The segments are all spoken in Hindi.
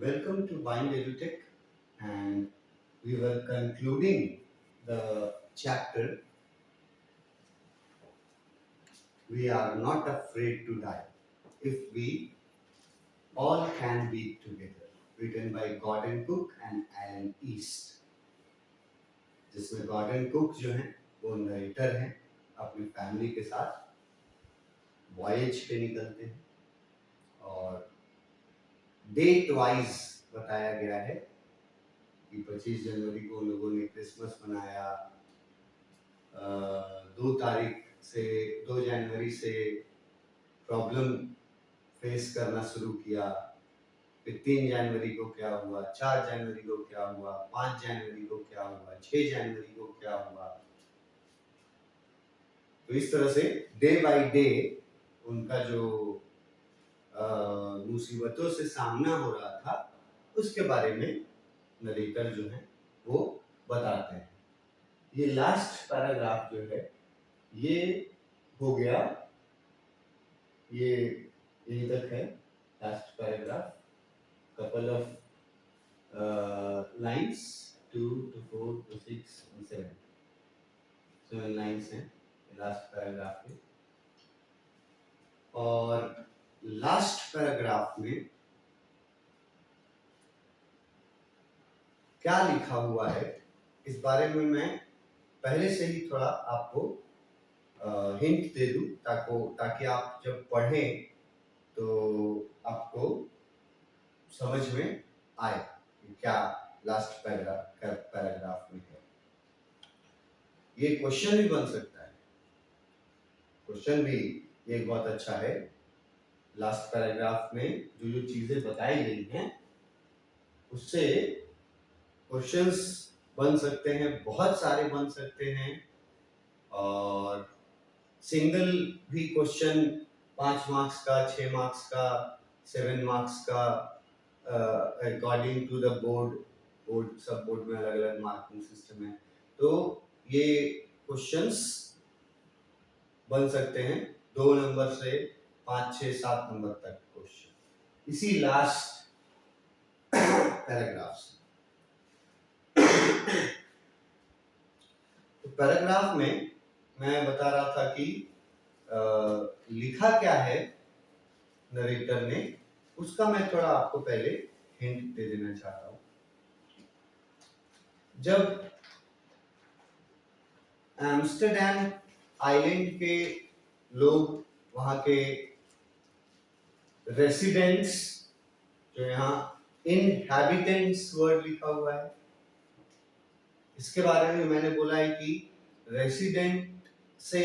Welcome to Bind EduTech, and we were concluding the chapter We Are Not Afraid to Die If We All Can Be Together, written by Gordon Cook and Alan East. जिसमें गॉर्डन कुक जो हैं वो नरेटर हैं, अपनी फैमिली के साथ वॉयज पे निकलते हैं और डेट वाइज बताया गया है कि 25 जनवरी को लोगों ने क्रिसमस मनाया, 2 जनवरी से प्रॉब्लम फेस करना शुरू किया, फिर 3 जनवरी को क्या हुआ, 4 जनवरी को क्या हुआ, 5 जनवरी को क्या हुआ, 6 जनवरी को क्या हुआ। तो इस तरह से डे बाय डे उनका जो मुसीबतों से सामना हो रहा था उसके बारे में नरेटर जो है वो बताते हैं। ये लास्ट पैराग्राफ जो है ये हो गया, ये यहीं तक है last paragraph. couple of lines 2 to 4 to 6 and 7 7 lines हैं लास्ट पैराग्राफ में। और लास्ट पैराग्राफ में क्या लिखा हुआ है इस बारे में मैं पहले से ही थोड़ा आपको हिंट दे दूं ताकि आप जब पढ़ें तो आपको समझ में आए कि क्या लास्ट पैराग्राफ में है। ये क्वेश्चन भी बन सकता है, क्वेश्चन भी ये बहुत अच्छा है। लास्ट पैराग्राफ में जो जो चीजें बताई गई हैं उससे क्वेश्चंस बन सकते हैं, बहुत सारे बन सकते हैं। और सिंगल भी क्वेश्चन 5 मार्क्स का, 6 मार्क्स का, 7 मार्क्स का, अकॉर्डिंग टू द बोर्ड सब बोर्ड में अलग अलग मार्किंग सिस्टम है। तो ये क्वेश्चंस बन सकते हैं 2 नंबर से 5, 6, 7 नंबर तक क्वेश्चन इसी लास्ट पैराग्राफ से। तो पैराग्राफ में मैं बता रहा था कि लिखा क्या है नरेटर ने, उसका मैं थोड़ा आपको पहले हिंट दे देना चाहता हूं। जब एम्स्टर्डम आइलैंड के लोग, वहां के रेसिडेंट्स, जो यहाँ इनहैबिटेंट्स वर्ड लिखा हुआ है, इसके बारे में मैंने बोला है कि रेसिडेंट से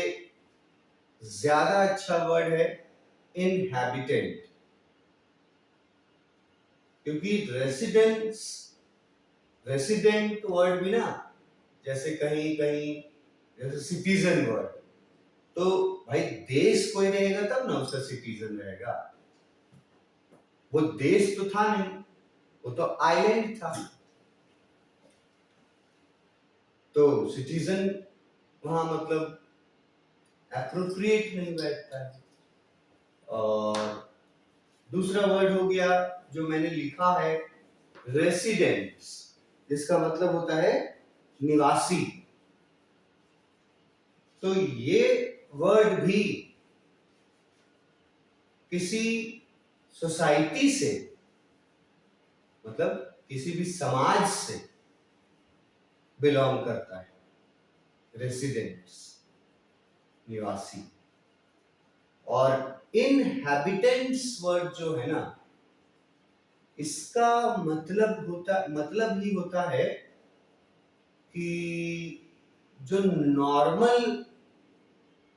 ज्यादा अच्छा वर्ड है इनहैबिटेंट, क्योंकि रेसिडेंट वर्ड भी ना जैसे कहीं कहीं जैसे सिटीजन वर्ड, तो भाई देश कोई रहेगा तब ना उसका सिटीजन रहेगा। वो देश तो था नहीं, वो तो आइलैंड था, तो सिटीजन वहां मतलब एप्रोप्रिएट नहीं बैठता है। और दूसरा वर्ड हो गया जो मैंने लिखा है रेसिडेंट्स, जिसका मतलब होता है निवासी। तो ये वर्ड भी किसी सोसाइटी से, मतलब किसी भी समाज से बिलोंग करता है, रेसिडेंट्स निवासी। और इनहैबिटेंट्स वर्ड जो है ना, इसका मतलब ही होता है कि जो नॉर्मल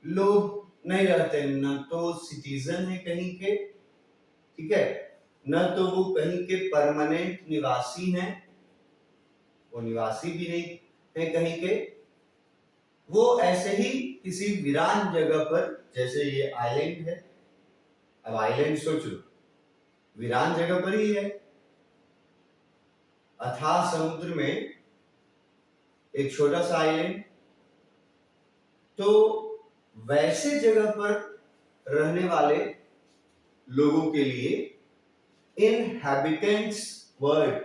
लोग नहीं रहते, न तो सिटीजन है कहीं के, ठीक है, न तो वो कहीं के परमानेंट निवासी हैं, वो निवासी भी नहीं है कहीं के, वो ऐसे ही किसी वीरान जगह पर, जैसे ये आइलैंड है, अब आइलैंड सोच लो वीरान जगह पर ही है, अथाह समुद्र में एक छोटा सा आइलैंड। तो वैसे जगह पर रहने वाले लोगों के लिए इनहैबिटेंट्स वर्ड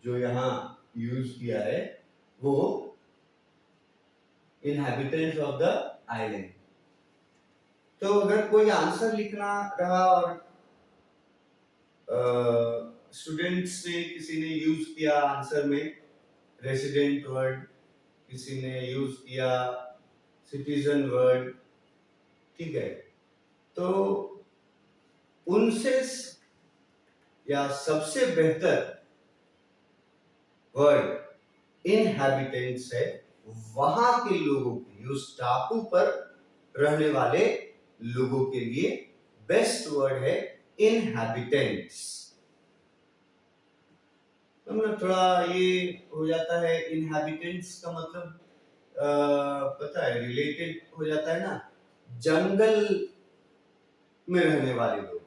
जो यहाँ यूज किया है वो इनहैबिटेंट्स ऑफ द आइलैंड। तो अगर कोई आंसर लिखना रहा और स्टूडेंट्स ने किसी ने यूज किया आंसर में रेसिडेंट वर्ड, किसी ने यूज किया सिटीजन वर्ड, ठीक है, तो उनसे या सबसे बेहतर वर्ड इनहैबिटेंट्स है, वहां के लोगों के, उस टापू पर रहने वाले लोगों के लिए बेस्ट वर्ड है इनहैबिटेंट्स। तो मतलब थोड़ा ये हो जाता है, इनहैबिटेंट्स का मतलब पता है, रिलेटेड हो जाता है ना, जंगल में रहने वाले लोग,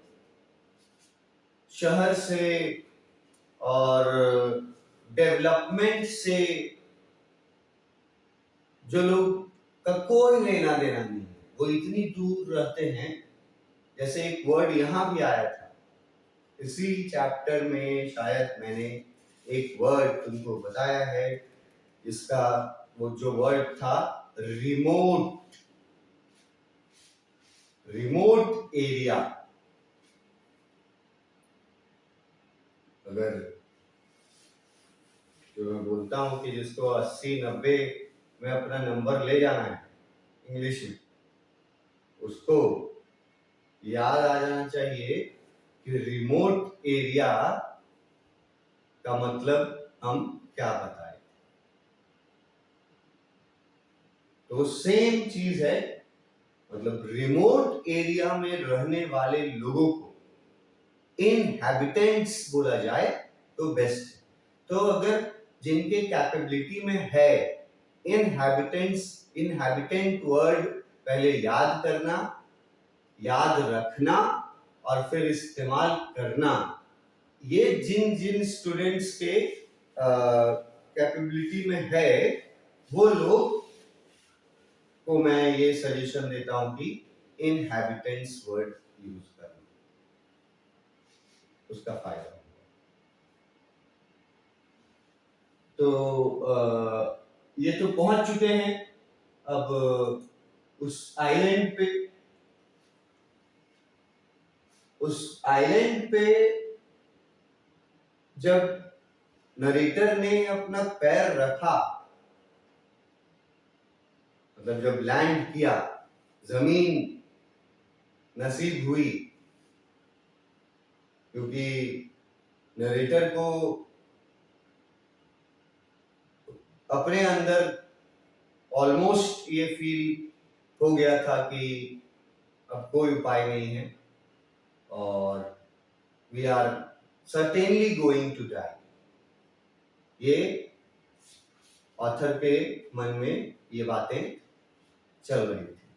शहर से और डेवलपमेंट से जो लोग का कोई लेना देना नहीं है, वो इतनी दूर रहते हैं। जैसे एक वर्ड यहां भी आया था इसी चैप्टर में, शायद मैंने एक वर्ड तुमको बताया है, इसका वो जो वर्ड था रिमोट, रिमोट एरिया। अगर जो मैं बोलता हूं कि जिसको 80-90 में अपना नंबर ले जाना है इंग्लिश में, उसको याद आ जाना चाहिए कि रिमोट एरिया का मतलब हम क्या बताएं। तो सेम चीज है, मतलब रिमोट एरिया में रहने वाले लोगों को इनहैबिटेंट्स बोला जाए तो बेस्ट है। तो अगर जिनके कैपेबिलिटी में है इनहैबिटेंट्स, इनहैबिटेंट वर्ड पहले याद करना, याद रखना और फिर इस्तेमाल करना, ये जिन जिन स्टूडेंट्स के कैपेबिलिटी में है वो लोग को मैं ये सजेशन देता हूं कि इनहैबिटेंट्स वर्ड यूज करना, उसका फायदा होगा। तो ये तो पहुंच चुके हैं अब उस आइलैंड पे। उस आइलैंड पे जब नरेटर ने अपना पैर रखा, मतलब जब लैंड किया, जमीन नसीब हुई, क्योंकि नरेटर को अपने अंदर ऑलमोस्ट ये फील हो गया था कि अब कोई उपाय नहीं है और we are certainly going to die. ये ऑथर के मन में ये बातें चल रही थी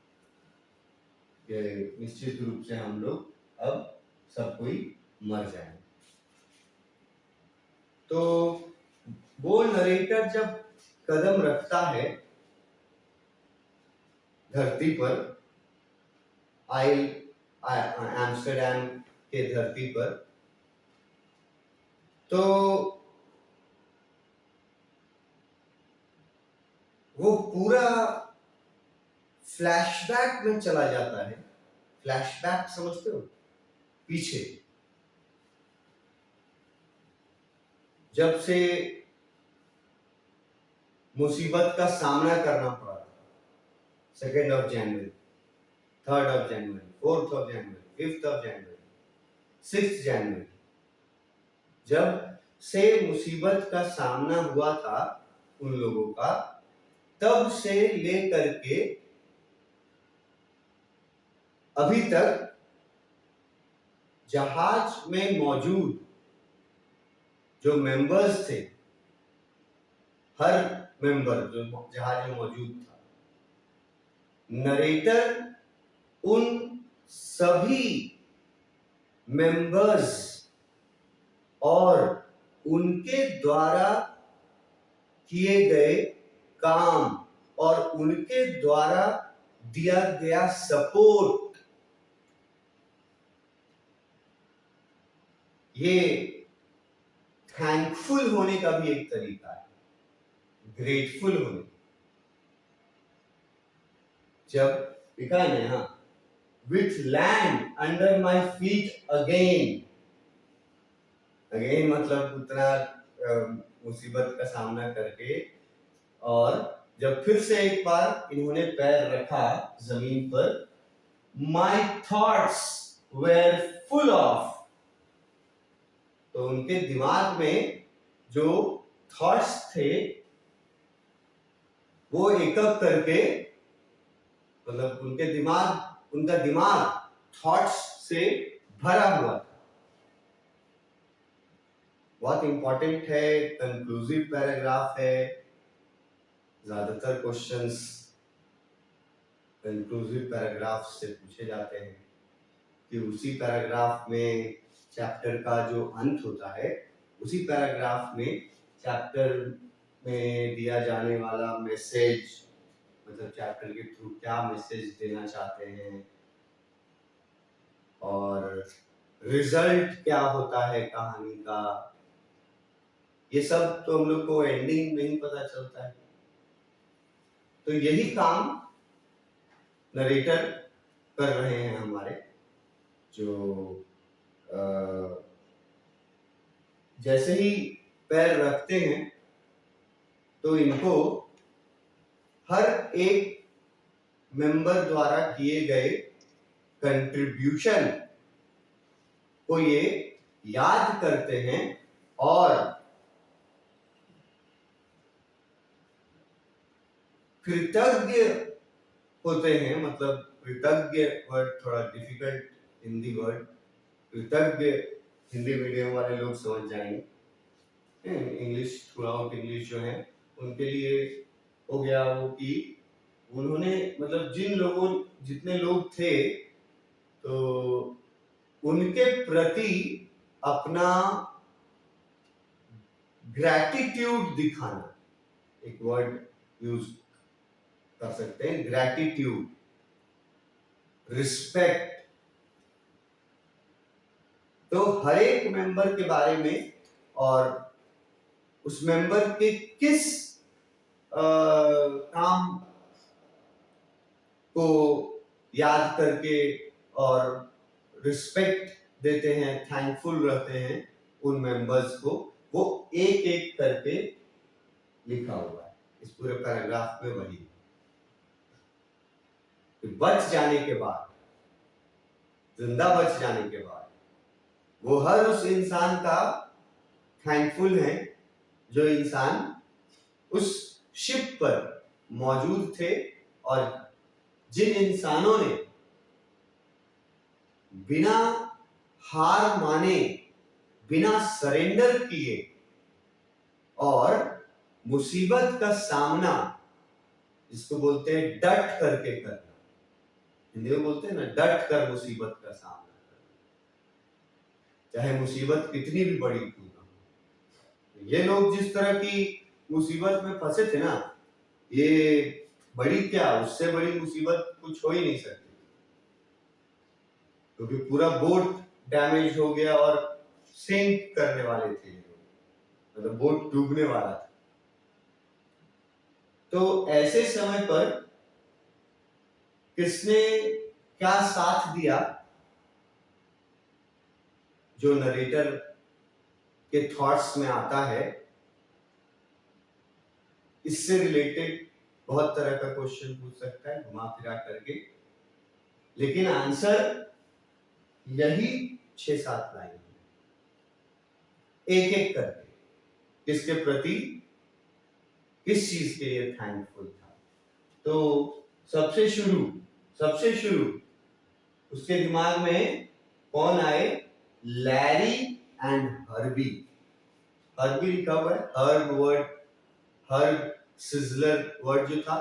कि निश्चित रूप से हम लोग अब सब कोई मर जाएंगे। तो वो नरेटर जब कदम रखता है धरती पर, एम्स्टर्डम के धरती पर, तो वो पूरा फ्लैशबैक में चला जाता है। फ्लैशबैक समझते हो? पीछे, जब से मुसीबत का सामना करना पड़ा, 2 जनवरी, 3 जनवरी, 4 जनवरी, 5 जनवरी, 6 जनवरी, जब से मुसीबत का सामना हुआ था उन लोगों का, तब से लेकर के अभी तक जहाज में मौजूद जो मेंबर्स थे, हर मेंबर जो जहाज में मौजूद था, नरेटर उन सभी मेंबर्स और उनके द्वारा किए गए काम और उनके द्वारा दिया गया सपोर्ट, ये थैंकफुल होने का भी एक तरीका है, ग्रेटफुल होने। जब लिखा है ना, with land under my feet again, again मतलब उतना मुसीबत का सामना करके, और जब फिर से एक बार इन्होंने पैर रखा जमीन पर, my thoughts were full of, तो उनके दिमाग में जो थॉट्स थे वो एकअप करके, मतलब उनका दिमाग थॉट्स से भरा हुआ था। बहुत इंपॉर्टेंट है, कंक्लूसिव पैराग्राफ है, ज्यादातर क्वेश्चंस कंक्लूसिव पैराग्राफ से पूछे जाते हैं कि उसी पैराग्राफ में चैप्टर का जो अंत होता है, उसी पैराग्राफ में चैप्टर में दिया जाने वाला मैसेज, मतलब चैप्टर के थ्रू क्या मैसेज देना चाहते हैं और रिजल्ट क्या होता है कहानी का, ये सब तो हम लोग को एंडिंग में ही पता चलता है। तो यही काम नरेटर कर रहे हैं हमारे, जो जैसे ही पैर रखते हैं तो इनको हर एक मेंबर द्वारा किए गए कंट्रीब्यूशन को ये याद करते हैं और कृतज्ञ होते हैं। मतलब कृतज्ञ वर्ड थोड़ा डिफिकल्ट हिंदी वर्ड, कृतज्ञ हिंदी मीडियम वाले लोग समझ जाएंगे, इंग्लिश थ्रू आउट इंग्लिश जो है उनके लिए हो गया वो कि उन्होंने, मतलब जितने लोग थे तो उनके प्रति अपना ग्रैटिट्यूड दिखाना, एक वर्ड यूज कर सकते हैं, ग्रैटिट्यूड, रिस्पेक्ट। तो हर एक मेंबर के बारे में और उस मेंबर के किस काम को याद करके और रिस्पेक्ट देते हैं, थैंकफुल रहते हैं उन मेंबर्स को, वो एक एक करके लिखा हुआ है इस पूरे पैराग्राफ में। वही बच जाने के बाद, जिंदा बच जाने के बाद वो हर उस इंसान का थैंकफुल है जो इंसान उस शिप पर मौजूद थे और जिन इंसानों ने बिना हार माने, बिना सरेंडर किए और मुसीबत का सामना, जिसको बोलते हैं डट करके करना, हिंदी में बोलते हैं ना डट कर मुसीबत का सामना करना, चाहे मुसीबत कितनी भी बड़ी क्यों ना हो। ये लोग जिस तरह की मुसीबत में फंसे थे ना, ये बड़ी क्या, उससे बड़ी मुसीबत कुछ हो ही नहीं सकती, क्योंकि पूरा बोट डैमेज हो गया और सिंक करने वाले थे, मतलब बोट डूबने वाला था। तो ऐसे समय पर किसने क्या साथ दिया, जो नरेटर के थॉट्स में आता है, इससे रिलेटेड बहुत तरह का क्वेश्चन पूछ सकता है घुमा फिरा करके, लेकिन आंसर यही 6-7 लाइन है, एक एक करके किसके प्रति, किस चीज के लिए थैंकफुल था। तो सबसे शुरू उसके दिमाग में कौन आए, लैरी एंड हर्बी। हर्बी लिखा हुआ है, herb word, herb sizzler word जो था।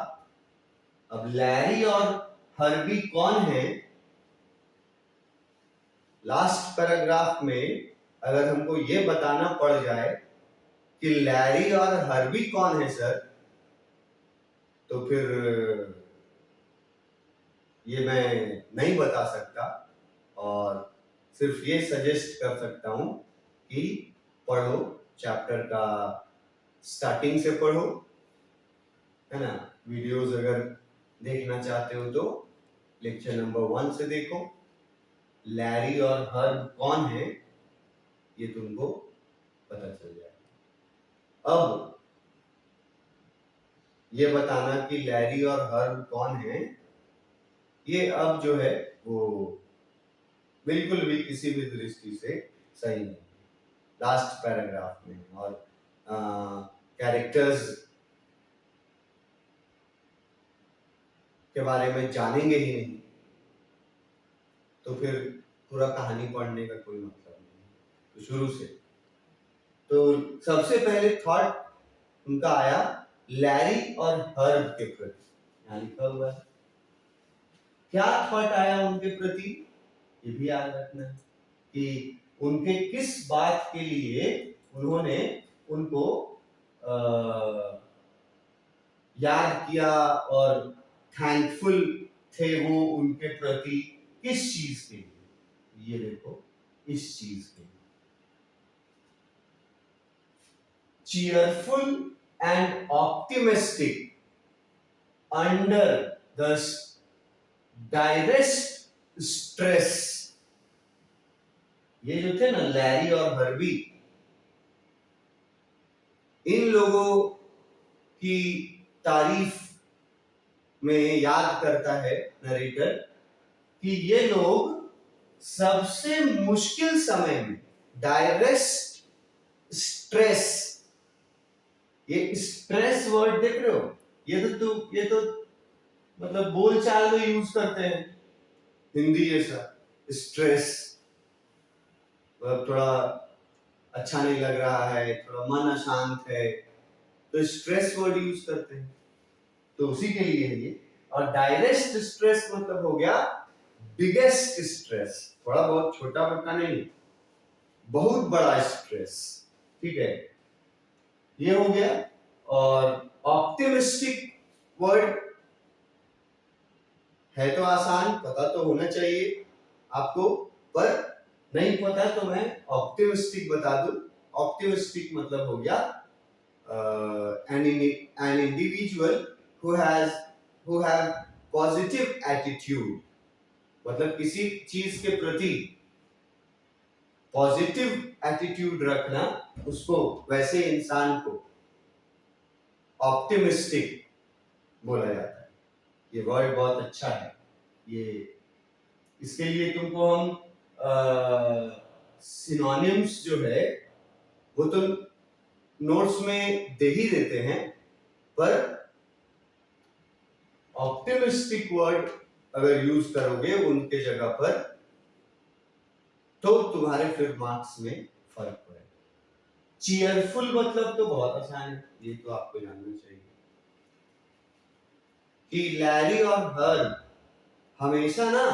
अब लैरी और हर्बी कौन है, लास्ट पैराग्राफ में अगर हमको ये बताना पड़ जाए कि लैरी और हर्बी कौन है सर, तो फिर ये मैं नहीं बता सकता और सिर्फ ये सजेस्ट कर सकता हूं कि पढ़ो चैप्टर का स्टार्टिंग से पढ़ो, है ना। वीडियोस अगर देखना चाहते हो तो लेक्चर नंबर 1 से देखो। लैरी और हर्ब कौन है ये तुमको पता चल जाएगा। अब ये बताना कि लैरी और हर्ब कौन है, ये अब जो है वो बिल्कुल भी किसी भी दृष्टि से सही नहीं। लास्ट पैराग्राफ में और कैरेक्टर्स के बारे में जानेंगे ही नहीं तो फिर पूरा कहानी पढ़ने का कोई मतलब नहीं। तो शुरू से तो सबसे पहले थॉट उनका आया लैरी और हर्ब के प्रति, यहाँ लिखा हुआ है। क्या थॉट आया उनके प्रति, ये भी याद रखना है कि उनके किस बात के लिए उन्होंने उनको याद किया और थैंकफुल थे वो उनके प्रति, किस चीज के लिए, ये देखो इस चीज के लिए। cheerful and optimistic under the direst stress। ये जो थे ना लैरी और हर्बी, इन लोगों की तारीफ में याद करता है नरेटर कि ये लोग सबसे मुश्किल समय में डायरेक्ट स्ट्रेस, ये स्ट्रेस वर्ड देख रहे हो, ये तो मतलब बोलचाल में यूज करते हैं हिंदी जैसा। स्ट्रेस मतलब थोड़ा अच्छा नहीं लग रहा है, थोड़ा मन अशांत है तो स्ट्रेस वर्ड यूज करते हैं, तो उसी के लिए है ये। और डायरेक्ट स्ट्रेस मतलब हो गया बिगेस्ट स्ट्रेस, थोड़ा बहुत छोटा मोटा नहीं, बहुत बड़ा स्ट्रेस, ठीक है, ये हो गया। और ऑप्टिमिस्टिक वर्ड है तो आसान, पता तो होना चाहिए आपको, पर नहीं पता तो मैं ऑप्टिमिस्टिक बता दूं। ऑप्टिमिस्टिक मतलब हो गया an individual who have positive attitude, मतलब किसी चीज के प्रति पॉजिटिव एटीट्यूड रखना, उसको वैसे इंसान को ऑप्टिमिस्टिक बोला जाता है। ये वर्ड बहुत अच्छा है, ये इसके लिए तुमको हम सिनोनिम्स जो है वो तो नोट्स में दे ही देते हैं, पर ऑप्टिमिस्टिक वर्ड अगर यूज करोगे उनके जगह पर तो तुम्हारे फिर मार्क्स में फर्क पड़ेगा। चीयरफुल मतलब तो बहुत आसान है, ये तो आपको जानना चाहिए कि लैरी और हर्ब हमेशा ना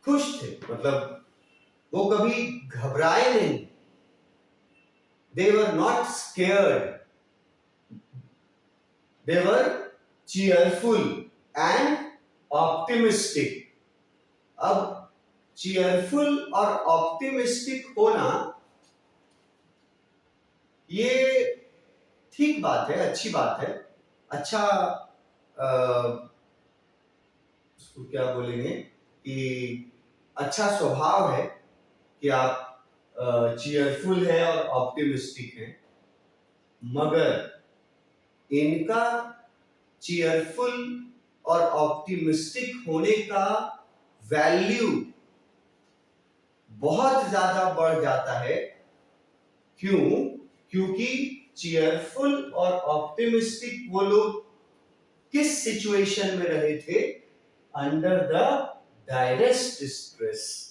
खुश थे, मतलब वो कभी घबराए नहीं। They were not scared. They were cheerful and optimistic. अब cheerful और optimistic होना ये ठीक बात है, अच्छी बात है, अच्छा उसको क्या बोलेंगे कि अच्छा स्वभाव है कि आप चीयरफुल है और ऑप्टिमिस्टिक है, मगर इनका चीयरफुल और ऑप्टिमिस्टिक होने का वैल्यू बहुत ज्यादा बढ़ जाता है। क्यों? क्योंकि चीयरफुल और ऑप्टिमिस्टिक वो लोग किस सिचुएशन में रहे थे? अंडर द डायरेक्ट स्ट्रेस,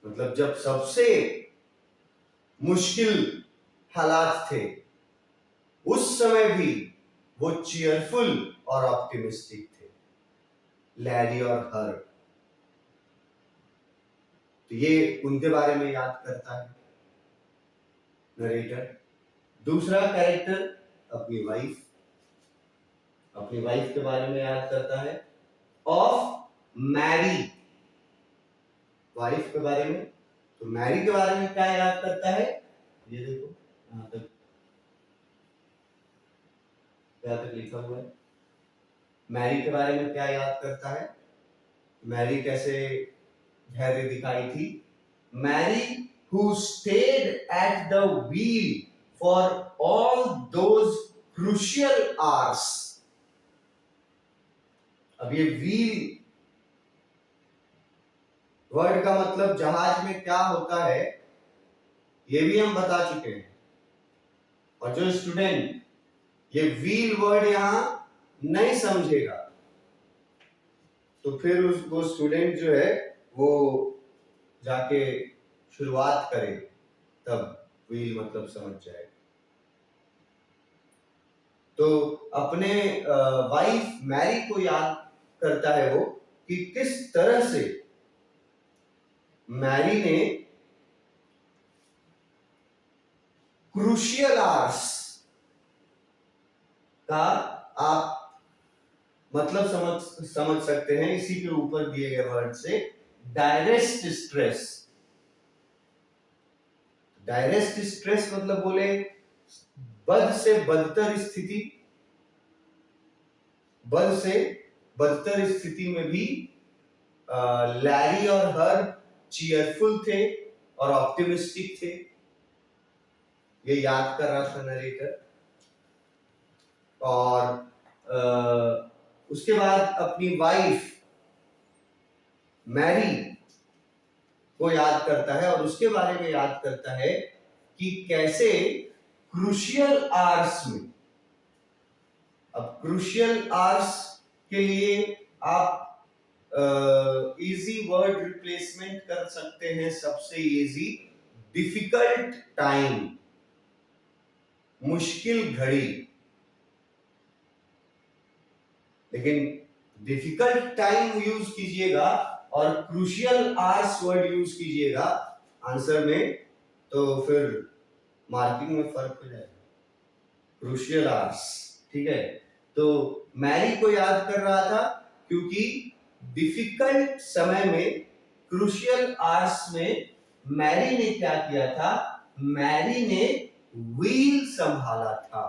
मतलब जब सबसे मुश्किल हालात थे उस समय भी वो चीयरफुल और ऑप्टिमिस्टिक थे, लैरी और हर्ब। तो ये उनके बारे में याद करता है नरेटर। दूसरा कैरेक्टर अपनी वाइफ के बारे में याद करता है, ऑफ मैरी, वाइफ के बारे में। तो मैरी के बारे में क्या याद करता है, ये देखो यहाँ तक क्या तक लिखा हुआ है। मैरी के बारे में क्या याद करता है, मैरी कैसे धैर्य दिखाई थी। Mary who stayed at the wheel for all those crucial hours। अब ये व्हील वर्ड का मतलब जहाज में क्या होता है ये भी हम बता चुके हैं। और जो स्टूडेंट ये व्हील वर्ड यहां नहीं समझेगा तो फिर वो स्टूडेंट जो है वो जाके शुरुआत करे तब व्हील मतलब समझ जाएगा। तो अपने वाइफ मैरी को याद करता है वो कि किस तरह से मैरी ने क्रूशियल आवर्स का आप मतलब समझ सकते हैं इसी के ऊपर दिए गए वर्ड से, डायरेक्ट स्ट्रेस। डायरेक्ट स्ट्रेस मतलब बोले बद से बदतर स्थिति, बद से बदतर स्थिति में भी लैरी और हर चीयरफुल थे और ऑप्टिमिस्टिक थे। ये याद कर रहा था नरेटर। और उसके बाद अपनी वाइफ मैरी को याद करता है और उसके बारे में याद करता है कि कैसे क्रूशियल आवर्स में, अब क्रूशियल आवर्स के लिए आप इजी वर्ड रिप्लेसमेंट कर सकते हैं। सबसे इजी डिफिकल्ट टाइम, मुश्किल घड़ी। लेकिन डिफिकल्ट टाइम यूज कीजिएगा और क्रूशियल आवर्स वर्ड यूज कीजिएगा आंसर में तो फिर मार्किंग में फर्क हो जाएगा। क्रूशियल आवर्स, ठीक है। तो मैरी को याद कर रहा था क्योंकि डिफिकल्ट समय में, क्रूशियल आवर्स में मैरी ने क्या किया था, मैरी ने व्हील संभाला था।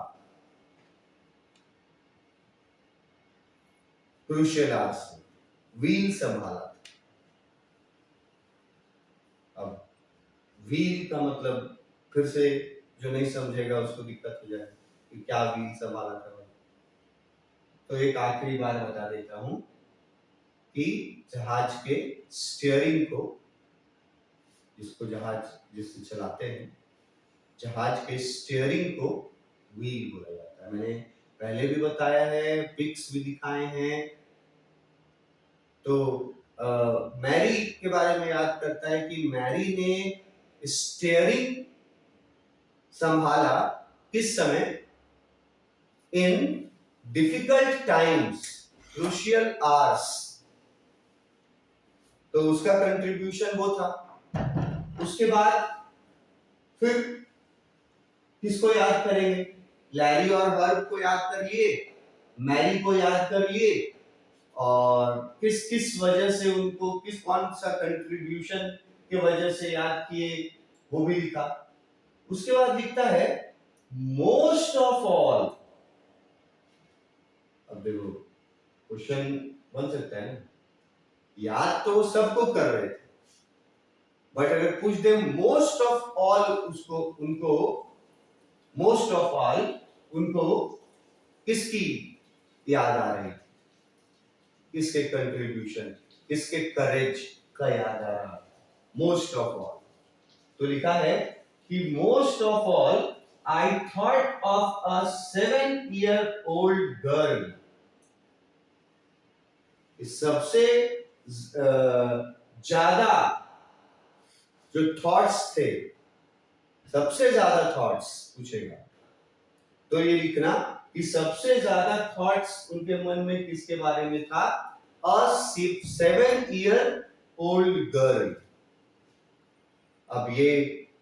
क्रूशियल आवर्स में व्हील संभाला था। अब व्हील का मतलब फिर से जो नहीं समझेगा उसको दिक्कत हो जाए कि क्या व्हील संभाला था। तो एक आखिरी बार बता देता हूं कि जहाज के स्टीयरिंग को, जिससे चलाते हैं, जहाज के स्टीयरिंग को व्हील बोला जाता है। मैंने पहले भी बताया है, पिक्स भी दिखाए हैं। तो मैरी के बारे में याद करता है कि मैरी ने स्टीयरिंग संभाला किस समय, इन डिफिकल्ट टाइम्स, क्रूशियल आवर्स। तो उसका कंट्रीब्यूशन वो था। उसके बाद फिर किसको याद करेंगे, लैरी और हर्ब को याद कर लिए, मैरी को याद कर लिए, और किस किस वजह से उनको, कौन सा कंट्रीब्यूशन की वजह से याद किए वो भी लिखा। उसके बाद लिखता है मोस्ट ऑफ ऑल। अब देखो क्वेश्चन बन सकता है ना, याद तो सबको कर रहे थे बट अगर पूछ दे मोस्ट ऑफ ऑल, उनको मोस्ट ऑफ ऑल उनको किसकी याद आ रही, किसके कंट्रीब्यूशन, किसके करेज का याद आ रहा, मोस्ट ऑफ ऑल। तो लिखा है कि most of all I thought of a 7-year-old girl. सबसे ज्यादा जो थॉट्स थे, सबसे ज्यादा थॉट्स पूछेगा तो ये लिखना कि सबसे ज्यादा थॉट्स उनके मन में किसके बारे में था, अ 7-year-old गर्ल। अब ये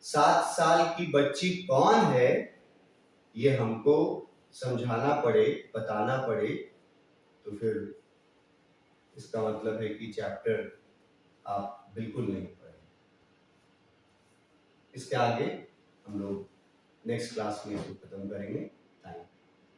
7 साल की बच्ची कौन है ये हमको समझाना पड़े, बताना पड़े, तो फिर इसका मतलब है कि चैप्टर आप बिल्कुल नहीं पढ़े। इसके आगे हम लोग नेक्स्ट क्लास में इसको खत्म करेंगे। Thank you.